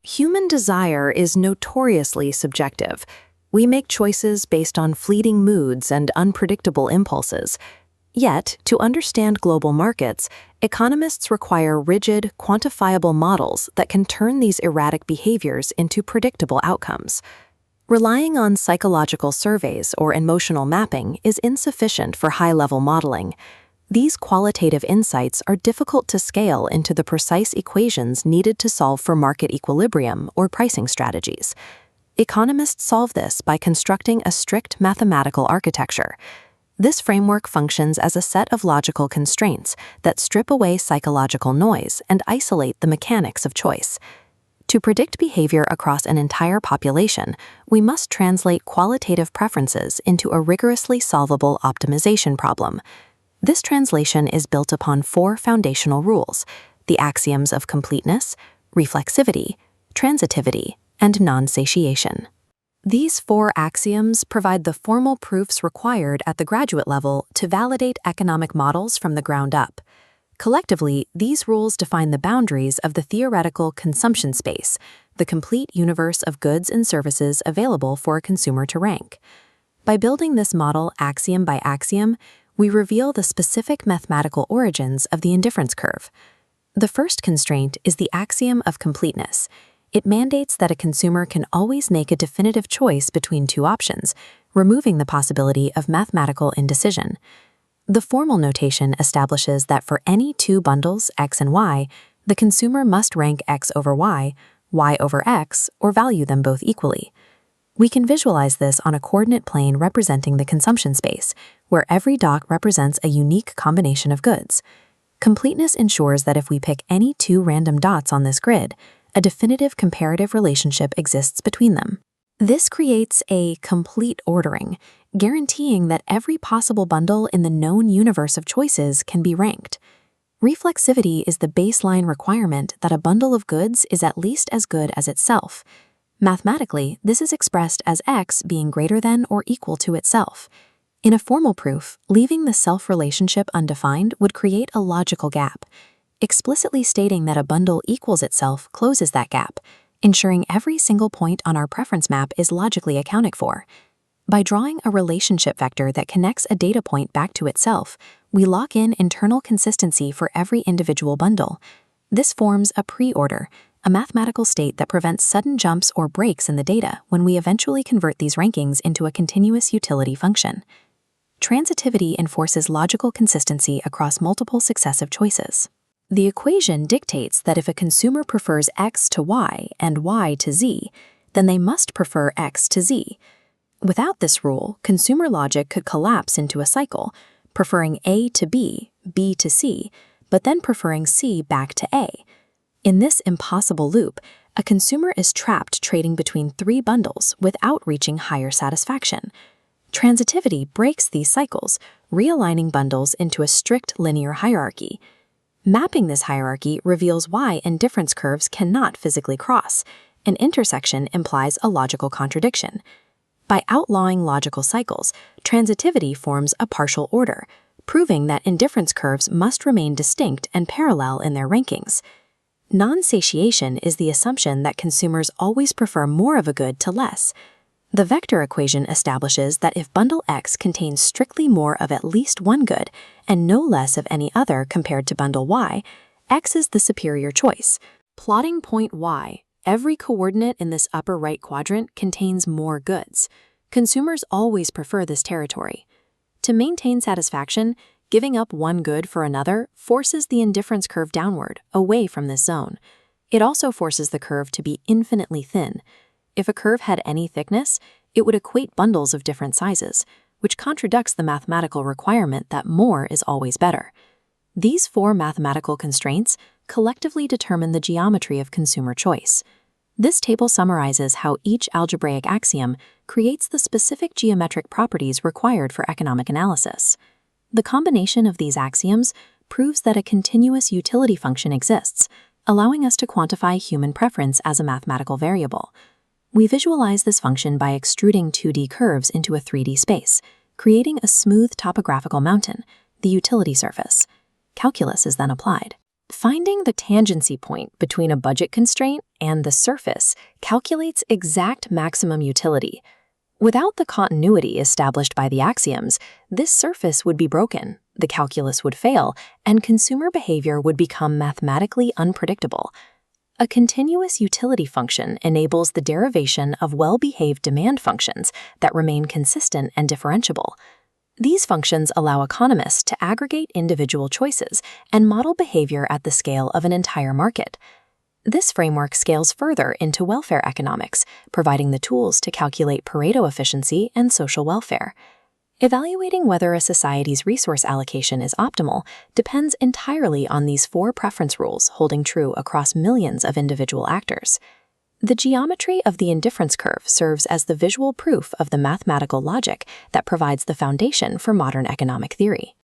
Human desire is notoriously subjective. We make choices based on fleeting moods and unpredictable impulses. Yet, to understand global markets, economists require rigid, quantifiable models that can turn these erratic behaviors into predictable outcomes. Relying on psychological surveys or emotional mapping is insufficient for high-level modeling. These qualitative insights are difficult to scale into the precise equations needed to solve for market equilibrium or pricing strategies. Economists solve this by constructing a strict mathematical architecture. This framework functions as a set of logical constraints that strip away psychological noise and isolate the mechanics of choice. To predict behavior across an entire population, we must translate qualitative preferences into a rigorously solvable optimization problem. This translation is built upon four foundational rules: the axioms of completeness, reflexivity, transitivity, and non-satiation. These four axioms provide the formal proofs required at the graduate level to validate economic models from the ground up. Collectively, these rules define the boundaries of the theoretical consumption space, the complete universe of goods and services available for a consumer to rank. By building this model axiom by axiom, we reveal the specific mathematical origins of the indifference curve. The first constraint is the axiom of completeness. It mandates that a consumer can always make a definitive choice between two options, removing the possibility of mathematical indecision. The formal notation establishes that for any two bundles, X and Y, the consumer must rank X over Y, Y over X, or value them both equally. We can visualize this on a coordinate plane representing the consumption space, where every dot represents a unique combination of goods. Completeness ensures that if we pick any two random dots on this grid, a definitive comparative relationship exists between them. This creates a complete ordering, guaranteeing that every possible bundle in the known universe of choices can be ranked. Reflexivity is the baseline requirement that a bundle of goods is at least as good as itself. Mathematically, this is expressed as X being greater than or equal to itself. In a formal proof, leaving the self relationship undefined would create a logical gap. Explicitly stating that a bundle equals itself closes that gap, ensuring every single point on our preference map is logically accounted for. By drawing a relationship vector that connects a data point back to itself, we lock in internal consistency for every individual bundle. This forms a pre-order, a mathematical state that prevents sudden jumps or breaks in the data when we eventually convert these rankings into a continuous utility function. Transitivity enforces logical consistency across multiple successive choices. The equation dictates that if a consumer prefers X to Y and Y to Z, then they must prefer X to Z. Without this rule, consumer logic could collapse into a cycle, preferring A to B, B to C, but then preferring C back to A. In this impossible loop, a consumer is trapped trading between three bundles without reaching higher satisfaction. Transitivity breaks these cycles, realigning bundles into a strict linear hierarchy. Mapping this hierarchy reveals why indifference curves cannot physically cross. An intersection implies a logical contradiction. By outlawing logical cycles, transitivity forms a partial order, proving that indifference curves must remain distinct and parallel in their rankings. Non-satiation is the assumption that consumers always prefer more of a good to less. The vector equation establishes that if bundle X contains strictly more of at least one good and no less of any other compared to bundle Y, X is the superior choice. Plotting point Y, every coordinate in this upper right quadrant contains more goods. Consumers always prefer this territory. To maintain satisfaction, giving up one good for another forces the indifference curve downward, away from this zone. It also forces the curve to be infinitely thin. If a curve had any thickness, it would equate bundles of different sizes, which contradicts the mathematical requirement that more is always better. These four mathematical constraints collectively determine the geometry of consumer choice. This table summarizes how each algebraic axiom creates the specific geometric properties required for economic analysis. The combination of these axioms proves that a continuous utility function exists, allowing us to quantify human preference as a mathematical variable. We visualize this function by extruding 2D curves into a 3D space, creating a smooth topographical mountain, the utility surface. Calculus is then applied. Finding the tangency point between a budget constraint and the surface calculates exact maximum utility. Without the continuity established by the axioms, this surface would be broken, the calculus would fail, and consumer behavior would become mathematically unpredictable. A continuous utility function enables the derivation of well-behaved demand functions that remain consistent and differentiable. These functions allow economists to aggregate individual choices and model behavior at the scale of an entire market. This framework scales further into welfare economics, providing the tools to calculate Pareto efficiency and social welfare. Evaluating whether a society's resource allocation is optimal depends entirely on these 4 preference rules holding true across millions of individual actors. The geometry of the indifference curve serves as the visual proof of the mathematical logic that provides the foundation for modern economic theory.